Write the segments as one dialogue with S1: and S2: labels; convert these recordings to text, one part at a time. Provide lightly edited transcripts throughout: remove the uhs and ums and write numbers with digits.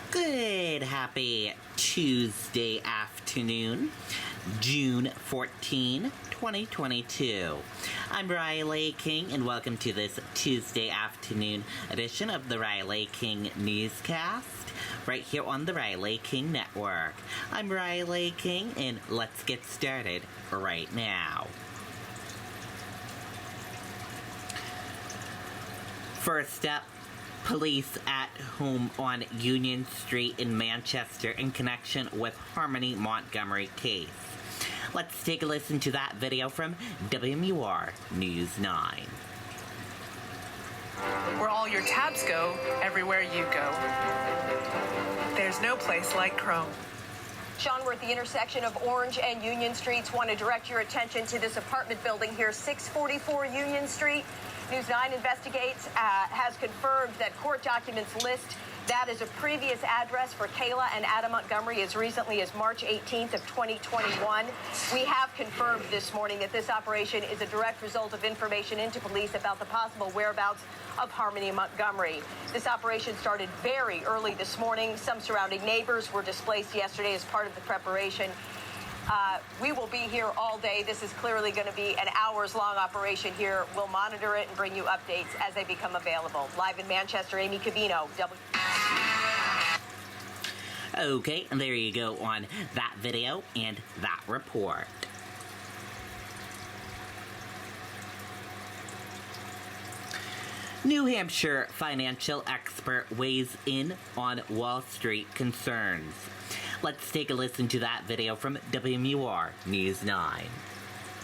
S1: Good, happy Tuesday afternoon, June 14, 2022. I'm Riley King, and welcome to this Tuesday afternoon edition of the Riley King Newscast, right here on the Riley King Network. I'm Riley King, and let's get started right now. First up, police at home on Union Street in Manchester in connection with Harmony Montgomery case. Let's take a listen to that video from WMUR News 9.
S2: Where all your tabs go, everywhere you go. There's no place like Chrome.
S3: Sean, we're at the intersection of Orange and Union Streets. Want to direct your attention to this apartment building here, 644 Union Street. News 9 investigates, has confirmed that court documents list that as a previous address for Kayla and Adam Montgomery as recently as March 18th of 2021. We have confirmed this morning that this operation is a direct result of information into police about the possible whereabouts of Harmony Montgomery. This operation started very early this morning. Some surrounding neighbors were displaced yesterday as part of the preparation. We will be here all day. This is clearly going to be an hours-long operation here. We'll monitor it and bring you updates as they become available. Live in Manchester, Amy Cavino.
S1: Okay, and there you go on that video and that report. New Hampshire financial expert weighs in on Wall Street concerns. Let's take a listen to that video from WMUR News 9.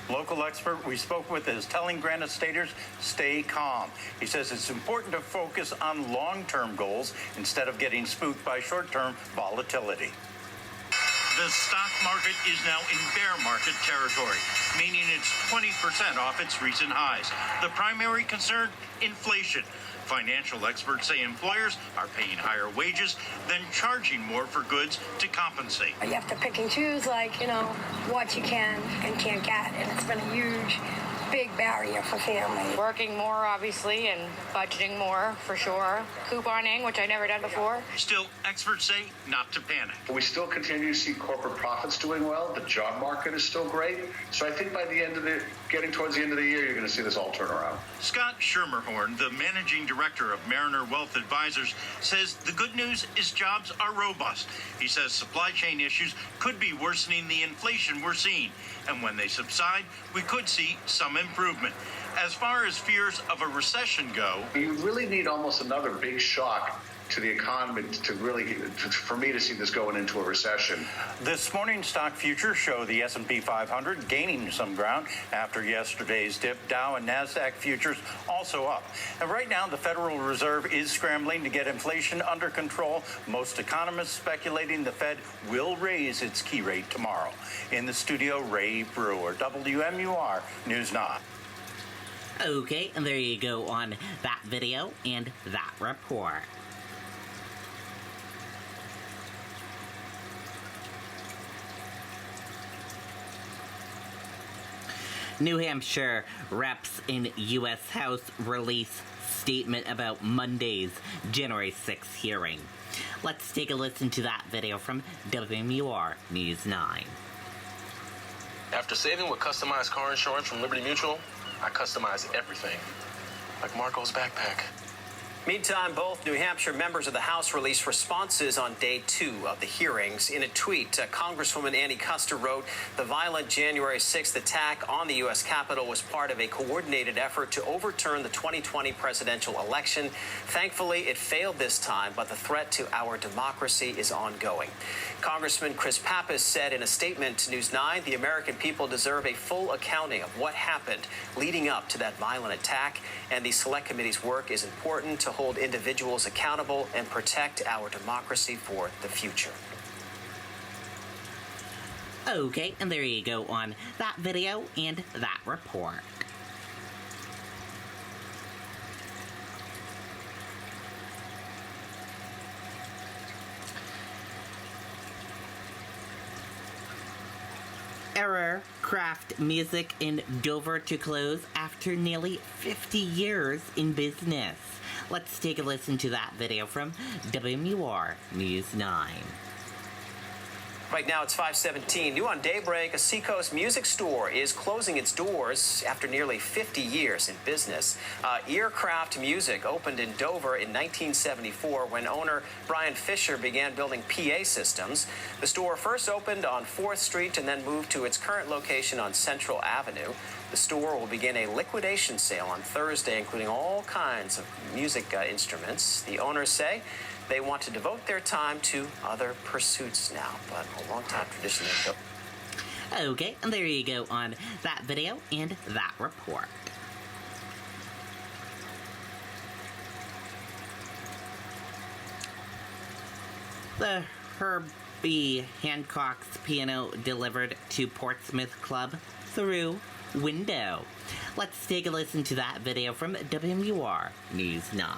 S4: Local expert we spoke with is telling Granite Staters, stay calm. He says it's important to focus on long-term goals instead of getting spooked by short-term volatility. The stock market is now in bear market territory, meaning it's 20% off its recent highs. The primary concern, inflation. Financial experts say employers are paying higher wages than charging more for goods to compensate.
S5: You have to pick and choose, what you can and can't get, and it's been a huge, big barrier for families.
S6: Working more, obviously, and budgeting more, for sure. Couponing, which I've never done before.
S4: Still, experts say not to panic.
S7: We still continue to see corporate profits doing well. The job market is still great. So I think by getting towards the end of the year, you're going to see this all turn around.
S4: Scott Schermerhorn, the managing director of Mariner Wealth Advisors, says the good news is jobs are robust. He says supply chain issues could be worsening the inflation we're seeing. And when they subside, we could see some improvement. As far as fears of a recession go,
S7: you really need almost another big shock to the economy for me to see this going into a recession.
S4: This morning's stock futures show the S&P 500 gaining some ground after yesterday's dip. Dow and NASDAQ futures also up. And right now, the Federal Reserve is scrambling to get inflation under control. Most economists speculating the Fed will raise its key rate tomorrow. In the studio, Ray Brewer, WMUR News 9.
S1: Okay, and there you go on that video and that report. New Hampshire reps in U.S. House release statement about Monday's January 6th hearing. Let's take a listen to that video from WMUR News 9.
S8: After saving with customized car insurance from Liberty Mutual, I customize everything, like Marco's backpack.
S9: Meantime, both New Hampshire members of the House released responses on day 2 of the hearings. In a tweet, Congresswoman Annie Kuster wrote, "The violent January 6th attack on the U.S. Capitol was part of a coordinated effort to overturn the 2020 presidential election. Thankfully, it failed this time, but the threat to our democracy is ongoing." Congressman Chris Pappas said in a statement to News 9, the American people deserve a full accounting of what happened leading up to that violent attack, and the Select Committee's work is important to hold individuals accountable and protect our democracy for the future.
S1: Okay, and there you go on that video and that report. Error Craft Music in Dover to close after nearly 50 years in business. Let's take a listen to that video from WMUR News 9.
S9: Right now it's 5:17. New on Daybreak, a Seacoast music store is closing its doors after nearly 50 years in business. Earcraft Music opened in Dover in 1974 when owner Brian Fisher began building PA systems. The store first opened on 4th Street and then moved to its current location on Central Avenue. The store will begin a liquidation sale on Thursday, including all kinds of music instruments. The owners say they want to devote their time to other pursuits now, but a long-time tradition.
S1: Okay, and there you go on that video and that report. The Herbie Hancock's piano delivered to Portsmouth Club through window. Let's take a listen to that video from WMUR News 9.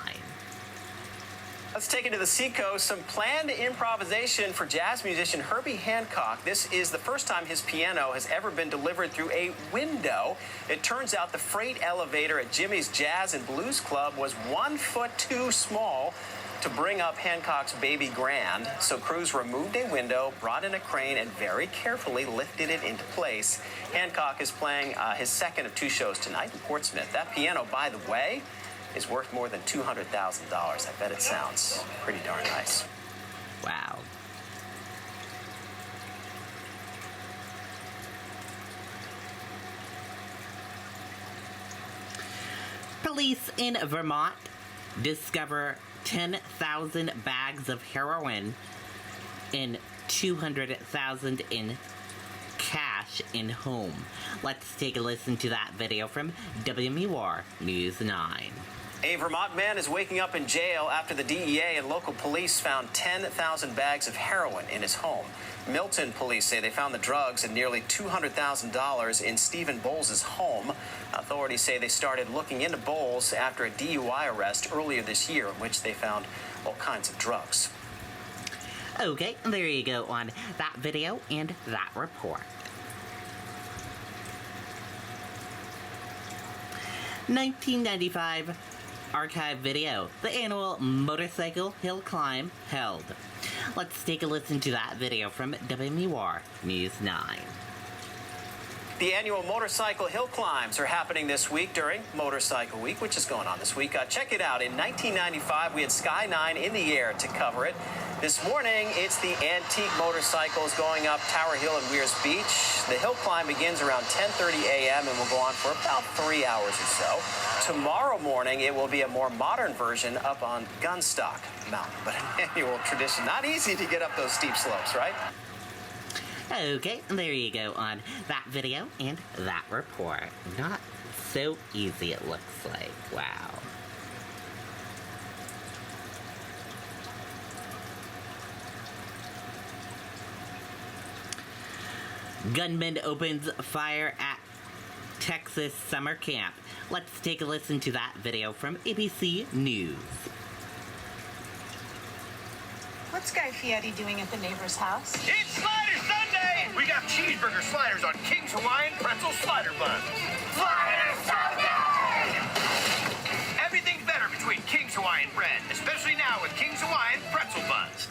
S9: Let's take it to the Seacoast. Some planned improvisation for jazz musician Herbie Hancock. This is the first time his piano has ever been delivered through a window. It turns out the freight elevator at Jimmy's Jazz and Blues Club was 1 foot too small to bring up Hancock's baby grand. So crews removed a window, brought in a crane, and very carefully lifted it into place. Hancock is playing his second of 2 shows tonight in Portsmouth. That piano, by the way, is worth more than $200,000. I bet it sounds pretty darn nice.
S1: Wow. Police in Vermont discover 10,000 bags of heroin and 200,000 in cash in home. Let's take a listen to that video from WMUR News 9.
S9: A Vermont man is waking up in jail after the DEA and local police found 10,000 bags of heroin in his home. Milton police say they found the drugs and nearly $200,000 in Stephen Bowles' home. Authorities say they started looking into Bowles after a DUI arrest earlier this year in which they found all kinds of drugs.
S1: Okay, there you go on that video and that report. 1995 archive video, the annual motorcycle hill climb held. Let's take a listen to that video from WMUR News 9.
S9: The annual motorcycle hill climbs are happening this week during Motorcycle Week, which is going on this week. Check it out. In 1995, we had Sky 9 in the air to cover it. This morning, it's the antique motorcycles going up Tower Hill and Weirs Beach. The hill climb begins around 10:30 a.m. and will go on for about 3 hours or so. Tomorrow morning, it will be a more modern version up on Gunstock Mountain, but an annual tradition. Not easy to get up those steep slopes, right?
S1: Okay, there you go on that video and that report. Not so easy, it looks like. Wow. Gunman opens fire at Texas summer camp. Let's take a listen to that video from ABC News.
S10: What's Guy Fieri doing at the neighbor's house?
S11: It's Slider Sunday! We got cheeseburger sliders on King's Hawaiian pretzel slider buns. Slider Sunday! Everything's better between King's Hawaiian bread, especially now with King's Hawaiian pretzel buns.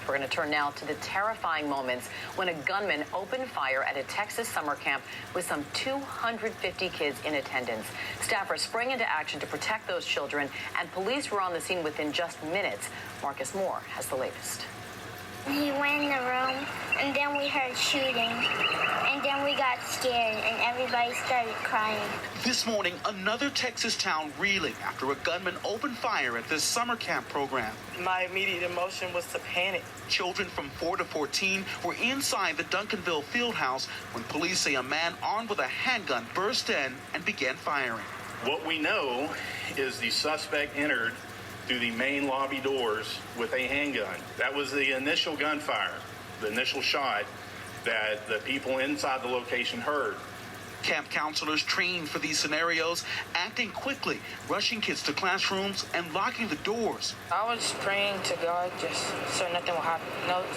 S3: We're going to turn now to the terrifying moments when a gunman opened fire at a Texas summer camp with some 250 kids in attendance. Staffers sprang into action to protect those children, and police were on the scene within just minutes. Marcus Moore has the latest.
S12: He went in the room, and then we heard shooting, and then we got scared, and everybody started crying.
S13: This morning, another Texas town reeling after a gunman opened fire at this summer camp program.
S14: My immediate emotion was to panic.
S13: Children from 4 to 14 were inside the Duncanville field house when police say a man armed with a handgun burst in and began firing.
S15: What we know is the suspect entered through the main lobby doors with a handgun. That was the initial gunfire, the initial shot that the people inside the location heard.
S13: Camp counselors trained for these scenarios, acting quickly, rushing kids to classrooms and locking the doors.
S6: I was praying to God just so nothing will happen.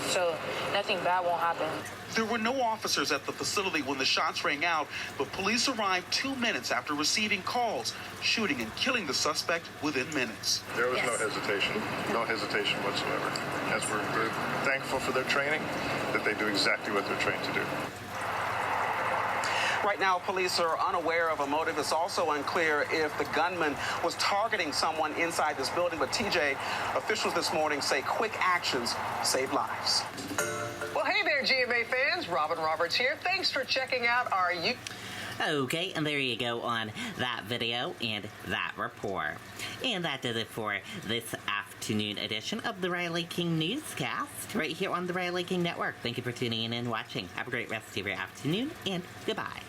S6: So nothing bad won't happen.
S13: There were no officers at the facility when the shots rang out, but police arrived 2 minutes after receiving calls, shooting and killing the suspect within minutes.
S16: There was no hesitation whatsoever. As we're thankful for their training, that they do exactly what they're trained to do.
S13: Right now, police are unaware of a motive. It's also unclear if the gunman was targeting someone inside this building. But TJ, officials this morning say quick actions save lives.
S17: Well, hey there, GMA fans. Robin Roberts here. Thanks for checking out our
S1: Okay, and there you go on that video and that report. And that does it for this afternoon edition of the Riley King Newscast, right here on the Riley King Network. Thank you for tuning in and watching. Have a great rest of your afternoon, and goodbye.